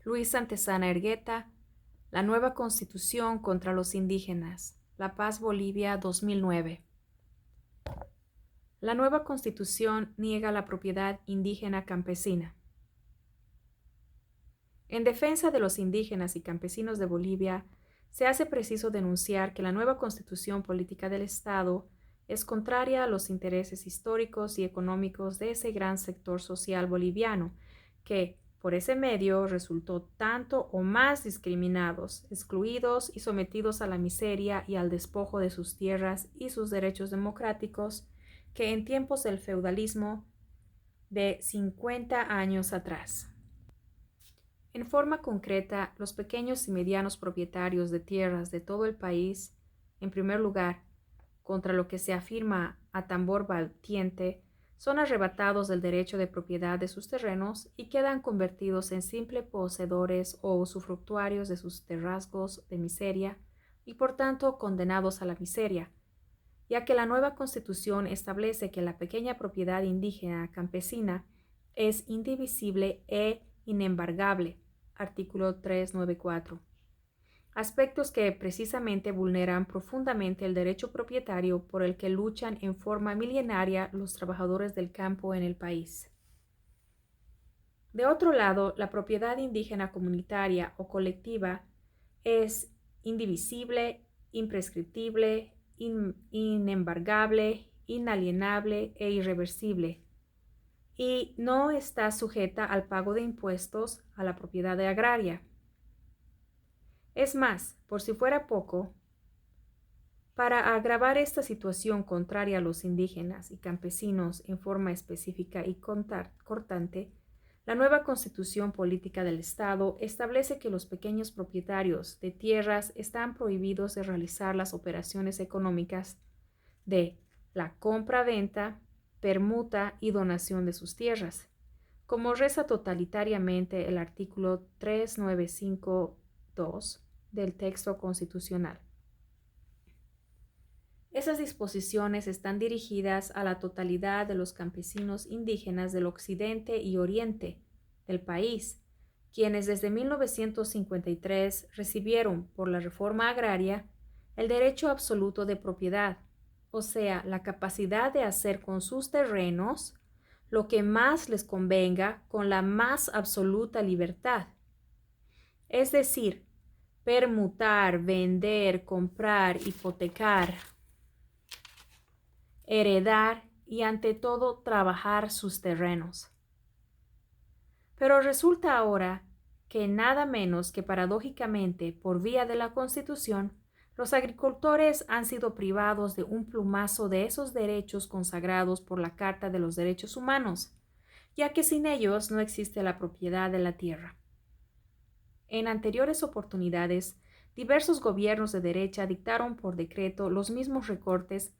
Luis Santezana Ergueta, La nueva Constitución contra los indígenas, La Paz, Bolivia, 2009. La nueva Constitución niega la propiedad indígena campesina. En defensa de los indígenas y campesinos de Bolivia, se hace preciso denunciar que la nueva Constitución Política del Estado es contraria a los intereses históricos y económicos de ese gran sector social boliviano, que, por ese medio, resultó tanto o más discriminados, excluidos y sometidos a la miseria y al despojo de sus tierras y sus derechos democráticos, que en tiempos del feudalismo de 50 años atrás. En forma concreta, los pequeños y medianos propietarios de tierras de todo el país, en primer lugar, contra lo que se afirma a tambor batiente, son arrebatados del derecho de propiedad de sus terrenos y quedan convertidos en simples poseedores o usufructuarios de sus terrazgos de miseria y por tanto condenados a la miseria, ya que la nueva Constitución establece que la pequeña propiedad indígena campesina es indivisible e inembargable, artículo 394. Aspectos que precisamente vulneran profundamente el derecho propietario por el que luchan en forma milenaria los trabajadores del campo en el país. De otro lado, la propiedad indígena comunitaria o colectiva es indivisible, imprescriptible, inembargable, inalienable e irreversible, y no está sujeta al pago de impuestos a la propiedad agraria. Es más, por si fuera poco, para agravar esta situación contraria a los indígenas y campesinos en forma específica y cortante, la nueva Constitución Política del Estado establece que los pequeños propietarios de tierras están prohibidos de realizar las operaciones económicas de la compra-venta, permuta y donación de sus tierras, como reza totalitariamente el artículo 3952 del texto constitucional. Esas disposiciones están dirigidas a la totalidad de los campesinos indígenas del occidente y oriente del país, quienes desde 1953 recibieron por la reforma agraria el derecho absoluto de propiedad, o sea, la capacidad de hacer con sus terrenos lo que más les convenga con la más absoluta libertad. Es decir, permutar, vender, comprar, hipotecar, heredar y ante todo trabajar sus terrenos. Pero resulta ahora que nada menos que paradójicamente por vía de la Constitución, los agricultores han sido privados de un plumazo de esos derechos consagrados por la Carta de los Derechos Humanos, ya que sin ellos no existe la propiedad de la tierra. En anteriores oportunidades, diversos gobiernos de derecha dictaron por decreto los mismos recortes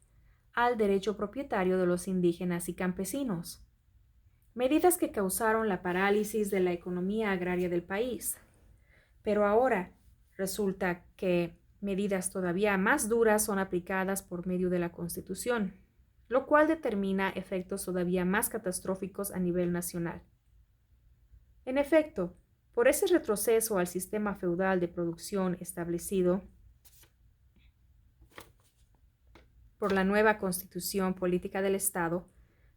al derecho propietario de los indígenas y campesinos, medidas que causaron la parálisis de la economía agraria del país. Pero ahora resulta que medidas todavía más duras son aplicadas por medio de la Constitución, lo cual determina efectos todavía más catastróficos a nivel nacional. En efecto, por ese retroceso al sistema feudal de producción establecido por la nueva Constitución Política del Estado,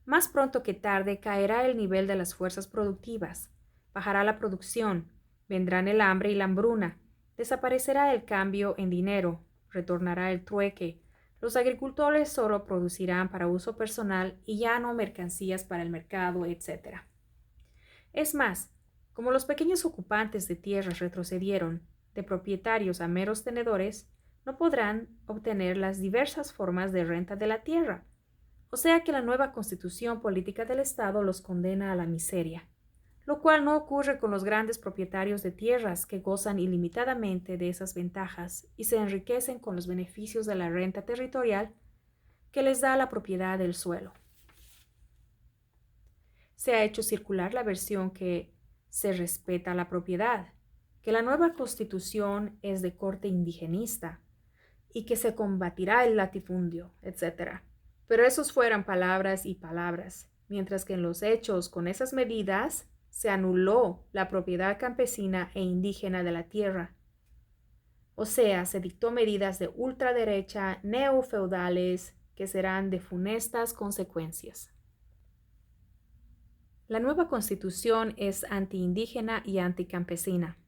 más pronto que tarde caerá el nivel de las fuerzas productivas, bajará la producción, vendrán el hambre y la hambruna, desaparecerá el cambio en dinero, retornará el trueque, los agricultores solo producirán para uso personal y ya no mercancías para el mercado, etc. Es más, como los pequeños ocupantes de tierras retrocedieron de propietarios a meros tenedores, no podrán obtener las diversas formas de renta de la tierra, o sea que la nueva Constitución Política del Estado los condena a la miseria, lo cual no ocurre con los grandes propietarios de tierras que gozan ilimitadamente de esas ventajas y se enriquecen con los beneficios de la renta territorial que les da la propiedad del suelo. Se ha hecho circular la versión que se respeta la propiedad, que la nueva Constitución es de corte indigenista y que se combatirá el latifundio, etc. Pero esos fueran palabras y palabras, mientras que en los hechos, con esas medidas, se anuló la propiedad campesina e indígena de la tierra. O sea, se dictó medidas de ultraderecha neofeudales que serán de funestas consecuencias. La nueva constitución es antiindígena y anticampesina.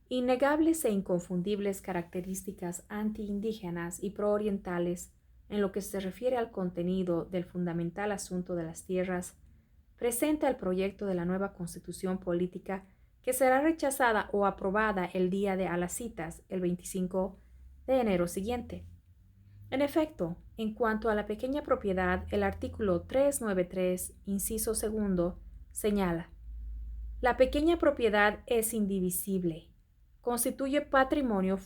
Innegables e inconfundibles características antiindígenas y proorientales en lo que se refiere al contenido del fundamental asunto de las tierras, presenta el proyecto de la nueva constitución política que será rechazada o aprobada el día de a las citas, el 25 de enero siguiente. En efecto, en cuanto a la pequeña propiedad, el artículo 393, inciso segundo, señala: la pequeña propiedad es indivisible, constituye patrimonio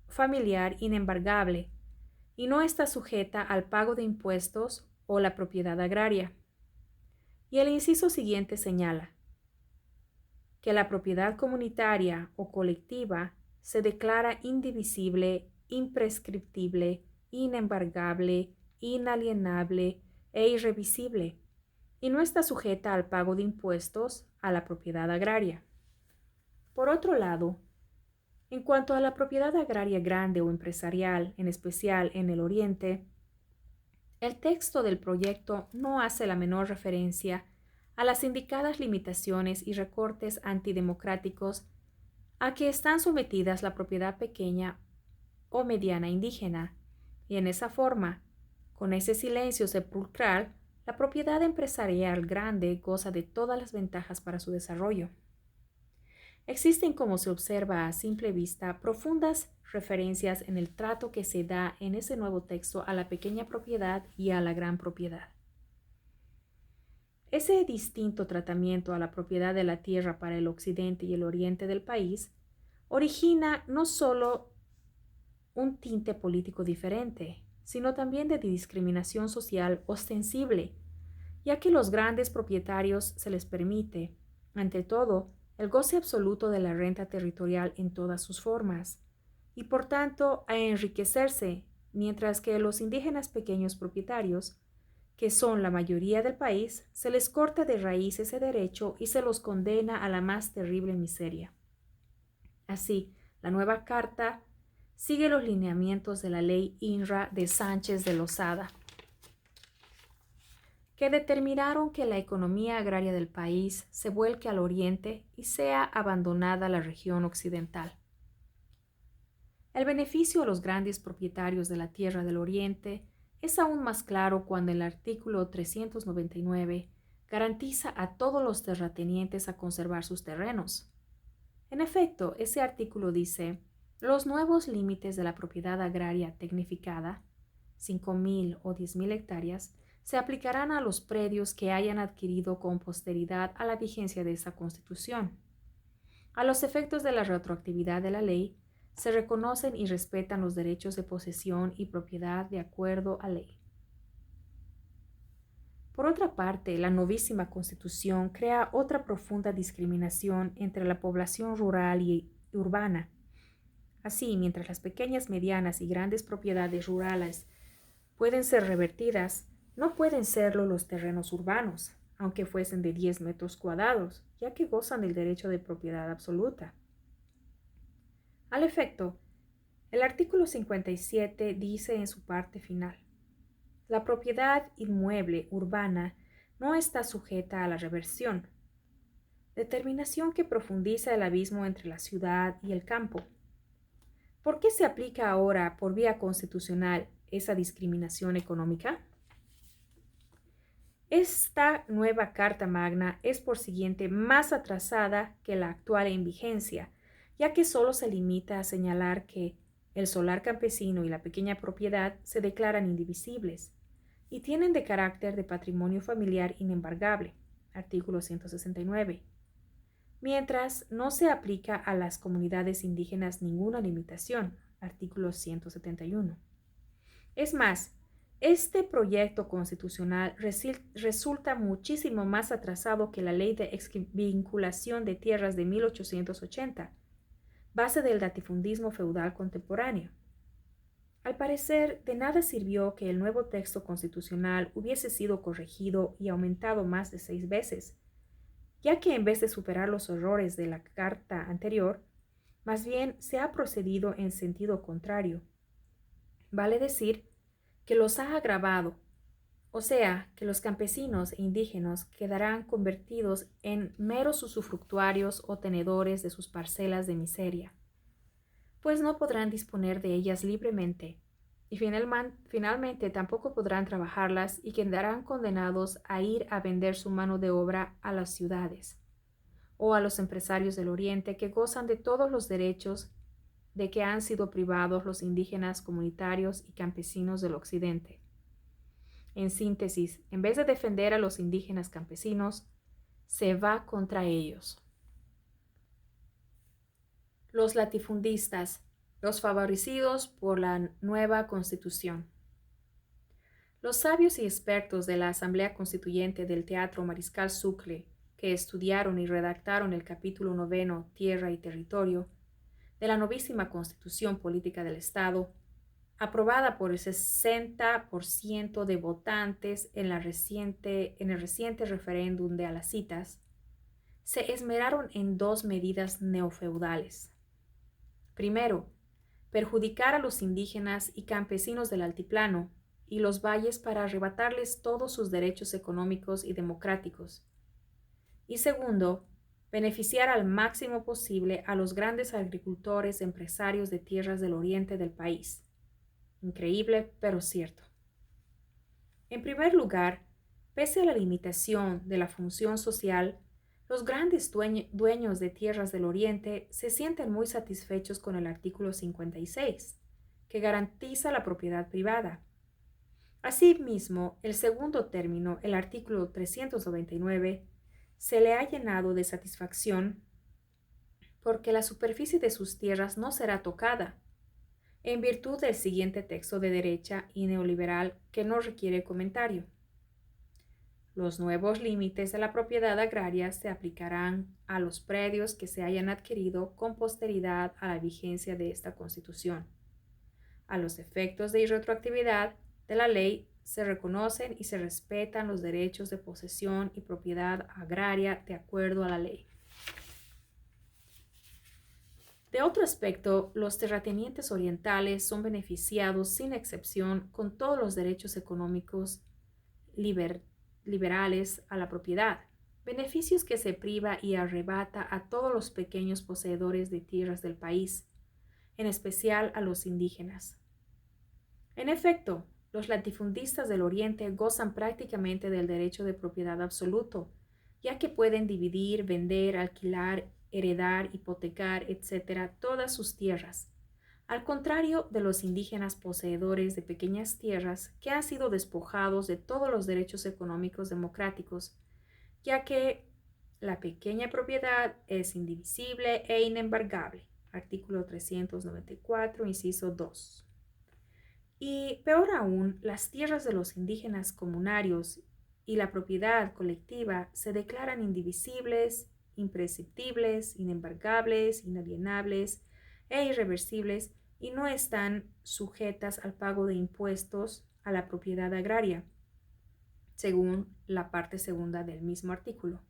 familiar inembargable y no está sujeta al pago de impuestos o la propiedad agraria. Y el inciso siguiente señala que la propiedad comunitaria o colectiva se declara indivisible, imprescriptible, inembargable, inalienable e irrevisible, y no está sujeta al pago de impuestos a la propiedad agraria. Por otro lado, en cuanto a la propiedad agraria grande o empresarial, en especial en el Oriente, el texto del proyecto no hace la menor referencia a las indicadas limitaciones y recortes antidemocráticos a que están sometidas la propiedad pequeña o mediana indígena, y en esa forma, con ese silencio sepulcral, la propiedad empresarial grande goza de todas las ventajas para su desarrollo. Existen, como se observa a simple vista, profundas referencias en el trato que se da en ese nuevo texto a la pequeña propiedad y a la gran propiedad. Ese distinto tratamiento a la propiedad de la tierra para el occidente y el oriente del país origina no solo un tinte político diferente, sino también de discriminación social ostensible, ya que los grandes propietarios se les permite, ante todo, el goce absoluto de la renta territorial en todas sus formas, y por tanto a enriquecerse, mientras que a los indígenas pequeños propietarios, que son la mayoría del país, se les corta de raíz ese derecho y se los condena a la más terrible miseria. Así, la nueva carta sigue los lineamientos de la ley INRA de Sánchez de Lozada, que determinaron que la economía agraria del país se vuelque al oriente y sea abandonada la región occidental. El beneficio a los grandes propietarios de la tierra del oriente es aún más claro cuando el artículo 399 garantiza a todos los terratenientes a conservar sus terrenos. En efecto, ese artículo dice: los nuevos límites de la propiedad agraria tecnificada, 5.000 o 10.000 hectáreas, se aplicarán a los predios que hayan adquirido con posteridad a la vigencia de esa Constitución. A los efectos de la retroactividad de la ley, se reconocen y respetan los derechos de posesión y propiedad de acuerdo a ley. Por otra parte, la novísima Constitución crea otra profunda discriminación entre la población rural y urbana. Así, mientras las pequeñas, medianas y grandes propiedades rurales pueden ser revertidas, no pueden serlo los terrenos urbanos, aunque fuesen de 10 metros cuadrados, ya que gozan del derecho de propiedad absoluta. Al efecto, el artículo 57 dice en su parte final: la propiedad inmueble urbana no está sujeta a la reversión, determinación que profundiza el abismo entre la ciudad y el campo. ¿Por qué se aplica ahora por vía constitucional esa discriminación económica? Esta nueva Carta Magna es por siguiente más atrasada que la actual en vigencia, ya que solo se limita a señalar que el solar campesino y la pequeña propiedad se declaran indivisibles y tienen de carácter de patrimonio familiar inembargable, artículo 169, mientras no se aplica a las comunidades indígenas ninguna limitación, artículo 171. Es más, este proyecto constitucional resulta muchísimo más atrasado que la Ley de Exvinculación de Tierras de 1880, base del latifundismo feudal contemporáneo. Al parecer, de nada sirvió que el nuevo texto constitucional hubiese sido corregido y aumentado más de 6 veces, ya que en vez de superar los horrores de la carta anterior, más bien se ha procedido en sentido contrario. Vale decir que los ha agravado, o sea, que los campesinos e indígenas quedarán convertidos en meros usufructuarios o tenedores de sus parcelas de miseria, pues no podrán disponer de ellas libremente, y finalmente tampoco podrán trabajarlas y quedarán condenados a ir a vender su mano de obra a las ciudades o a los empresarios del Oriente que gozan de todos los derechos de que han sido privados los indígenas comunitarios y campesinos del Occidente. En síntesis, en vez de defender a los indígenas campesinos, se va contra ellos. Los latifundistas, los favorecidos por la nueva Constitución. Los sabios y expertos de la Asamblea Constituyente del Teatro Mariscal Sucre, que estudiaron y redactaron el capítulo 9, Tierra y Territorio, de la novísima Constitución Política del Estado, aprobada por el 60% de votantes en el reciente referéndum de Alacitas, se esmeraron en dos medidas neofeudales. Primero, perjudicar a los indígenas y campesinos del altiplano y los valles para arrebatarles todos sus derechos económicos y democráticos. Y segundo, beneficiar al máximo posible a los grandes agricultores empresarios de tierras del oriente del país. Increíble, pero cierto. En primer lugar, pese a la limitación de la función social, los grandes dueños de tierras del Oriente se sienten muy satisfechos con el artículo 56, que garantiza la propiedad privada. Asimismo, el segundo término, el artículo 399, se le ha llenado de satisfacción porque la superficie de sus tierras no será tocada, en virtud del siguiente texto de derecha y neoliberal que no requiere comentario. Los nuevos límites de la propiedad agraria se aplicarán a los predios que se hayan adquirido con posteridad a la vigencia de esta Constitución. A los efectos de irretroactividad de la ley se reconocen y se respetan los derechos de posesión y propiedad agraria de acuerdo a la ley. De otro aspecto, los terratenientes orientales son beneficiados sin excepción con todos los derechos económicos liberales a la propiedad, beneficios que se priva y arrebata a todos los pequeños poseedores de tierras del país, en especial a los indígenas. En efecto, los latifundistas del Oriente gozan prácticamente del derecho de propiedad absoluto, ya que pueden dividir, vender, alquilar, heredar, hipotecar, etc., todas sus tierras, al contrario de los indígenas poseedores de pequeñas tierras que han sido despojados de todos los derechos económicos democráticos, ya que la pequeña propiedad es indivisible e inembargable. Artículo 394, inciso 2. Y peor aún, las tierras de los indígenas comunarios y la propiedad colectiva se declaran indivisibles, imprescriptibles, inembargables, inalienables e irreversibles y no están sujetas al pago de impuestos a la propiedad agraria, según la parte segunda del mismo artículo.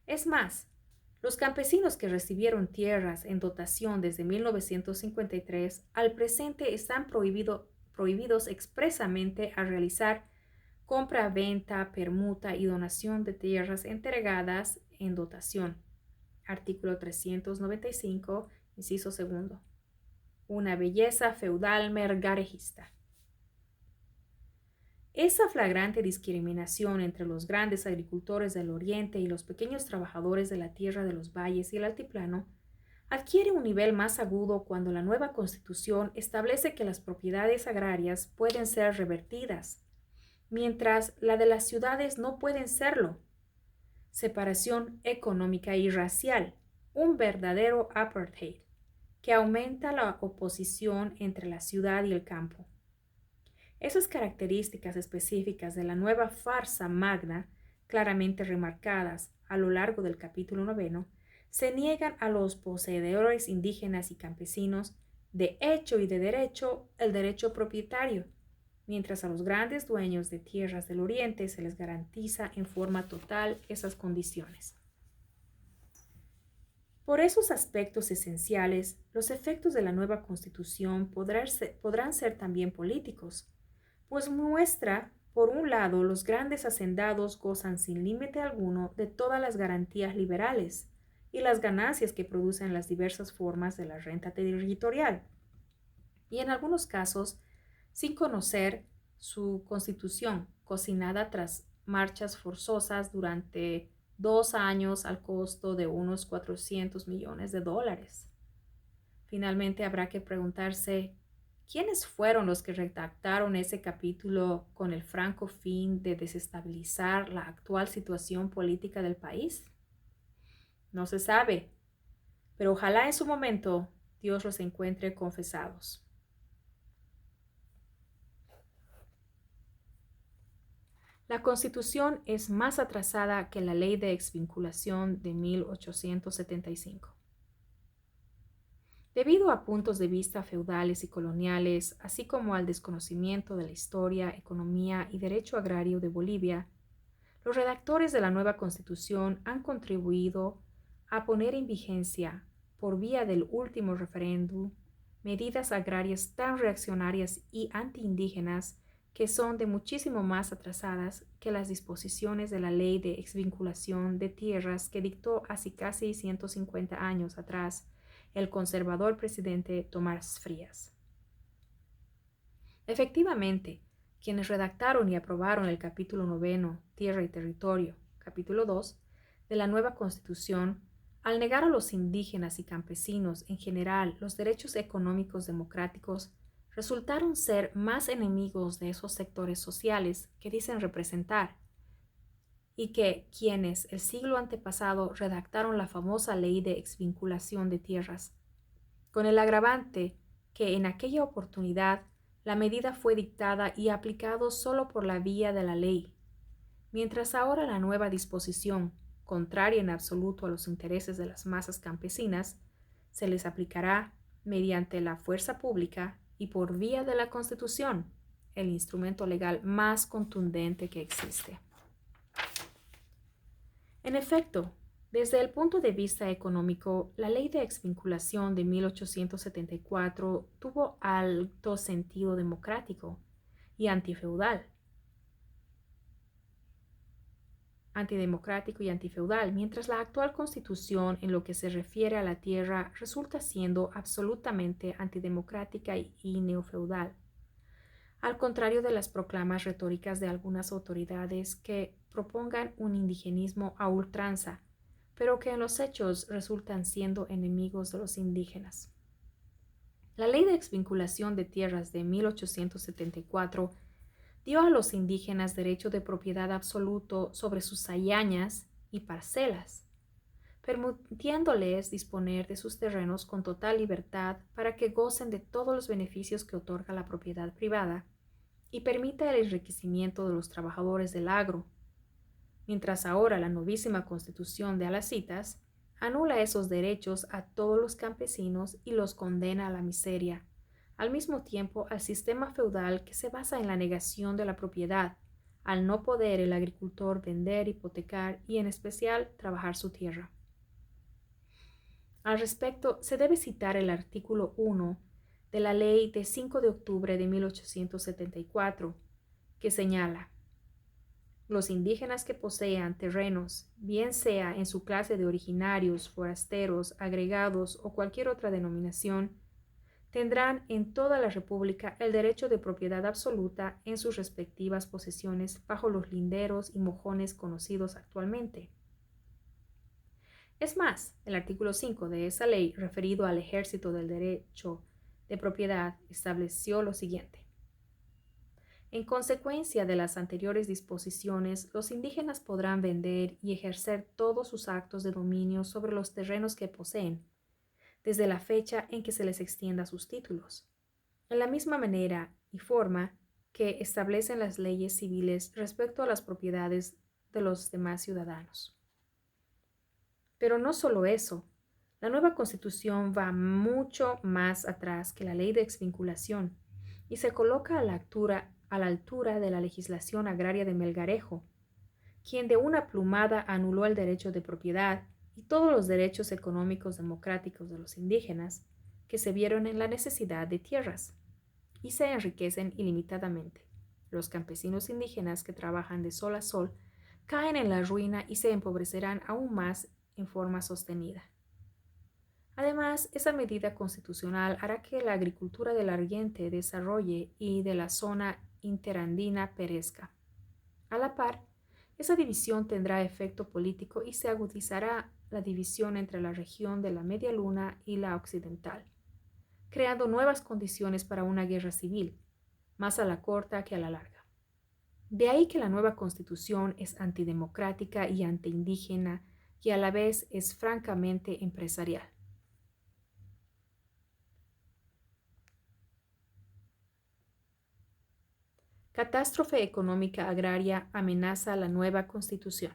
Es más, los campesinos que recibieron tierras en dotación desde 1953 al presente están prohibidos expresamente a realizar compra, venta, permuta y donación de tierras entregadas en dotación. Artículo 395, inciso segundo. Una belleza feudal mergarejista. Esa flagrante discriminación entre los grandes agricultores del Oriente y los pequeños trabajadores de la tierra de los valles y el altiplano adquiere un nivel más agudo cuando la nueva Constitución establece que las propiedades agrarias pueden ser revertidas, mientras la de las ciudades no pueden serlo. Separación económica y racial, un verdadero apartheid, que aumenta la oposición entre la ciudad y el campo. Esas características específicas de la nueva farsa magna, claramente remarcadas a lo largo del capítulo 9, se niegan a los poseedores indígenas y campesinos, de hecho y de derecho, el derecho propietario, mientras a los grandes dueños de tierras del Oriente se les garantiza en forma total esas condiciones. Por esos aspectos esenciales, los efectos de la nueva Constitución podrán ser también políticos, pues muestra, por un lado, los grandes hacendados gozan sin límite alguno de todas las garantías liberales y las ganancias que producen las diversas formas de la renta territorial, y en algunos casos, sin conocer su constitución, cocinada tras marchas forzosas durante 2 años al costo de unos 400 millones de dólares. Finalmente habrá que preguntarse, ¿quiénes fueron los que redactaron ese capítulo con el franco fin de desestabilizar la actual situación política del país? No se sabe, pero ojalá en su momento Dios los encuentre confesados. La Constitución es más atrasada que la Ley de Exvinculación de 1875. Debido a puntos de vista feudales y coloniales, así como al desconocimiento de la historia, economía y derecho agrario de Bolivia, los redactores de la nueva Constitución han contribuido a poner en vigencia, por vía del último referéndum, medidas agrarias tan reaccionarias y antiindígenas que son de muchísimo más atrasadas que las disposiciones de la Ley de Exvinculación de Tierras que dictó hace casi 150 años atrás el conservador presidente Tomás Frías. Efectivamente, quienes redactaron y aprobaron el capítulo 9, Tierra y Territorio, capítulo 2, de la nueva Constitución, al negar a los indígenas y campesinos en general los derechos económicos democráticos, resultaron ser más enemigos de esos sectores sociales que dicen representar, y que quienes el siglo antepasado redactaron la famosa Ley de Exvinculación de Tierras, con el agravante que en aquella oportunidad la medida fue dictada y aplicado solo por la vía de la ley, mientras ahora la nueva disposición, contraria en absoluto a los intereses de las masas campesinas, se les aplicará mediante la fuerza pública y por vía de la Constitución, el instrumento legal más contundente que existe. En efecto, desde el punto de vista económico, la Ley de Exvinculación de 1874 tuvo alto sentido democrático y antidemocrático y antifeudal, mientras la actual Constitución, en lo que se refiere a la tierra, resulta siendo absolutamente antidemocrática y neofeudal, al contrario de las proclamas retóricas de algunas autoridades que propongan un indigenismo a ultranza, pero que en los hechos resultan siendo enemigos de los indígenas. La Ley de Exvinculación de Tierras de 1874 dio a los indígenas derecho de propiedad absoluto sobre sus hallañas y parcelas, permitiéndoles disponer de sus terrenos con total libertad para que gocen de todos los beneficios que otorga la propiedad privada y permita el enriquecimiento de los trabajadores del agro, mientras ahora la novísima Constitución de Alacitas anula esos derechos a todos los campesinos y los condena a la miseria, al mismo tiempo al sistema feudal que se basa en la negación de la propiedad, al no poder el agricultor vender, hipotecar y en especial trabajar su tierra. Al respecto, se debe citar el artículo 1 de la Ley de 5 de octubre de 1874, que señala: los indígenas que posean terrenos, bien sea en su clase de originarios, forasteros, agregados o cualquier otra denominación, tendrán en toda la República el derecho de propiedad absoluta en sus respectivas posesiones bajo los linderos y mojones conocidos actualmente. Es más, el artículo 5 de esa ley, referido al ejercicio del derecho de propiedad, estableció lo siguiente: en consecuencia de las anteriores disposiciones, los indígenas podrán vender y ejercer todos sus actos de dominio sobre los terrenos que poseen, desde la fecha en que se les extienda sus títulos, en la misma manera y forma que establecen las leyes civiles respecto a las propiedades de los demás ciudadanos. Pero no solo eso, la nueva Constitución va mucho más atrás que la Ley de Exvinculación y se coloca a la altura a la altura de la legislación agraria de Melgarejo, quien de una plumada anuló el derecho de propiedad y todos los derechos económicos democráticos de los indígenas, que se vieron en la necesidad de tierras y se enriquecen ilimitadamente. Los campesinos indígenas que trabajan de sol a sol caen en la ruina y se empobrecerán aún más en forma sostenida. Además, esa medida constitucional hará que la agricultura del Argente desarrolle y de la zona interandina perezca. A la par, esa división tendrá efecto político y se agudizará la división entre la región de la Media Luna y la occidental, creando nuevas condiciones para una guerra civil, más a la corta que a la larga. De ahí que la nueva constitución es antidemocrática y antiindígena y a la vez es francamente empresarial. Catástrofe económica agraria amenaza la nueva constitución.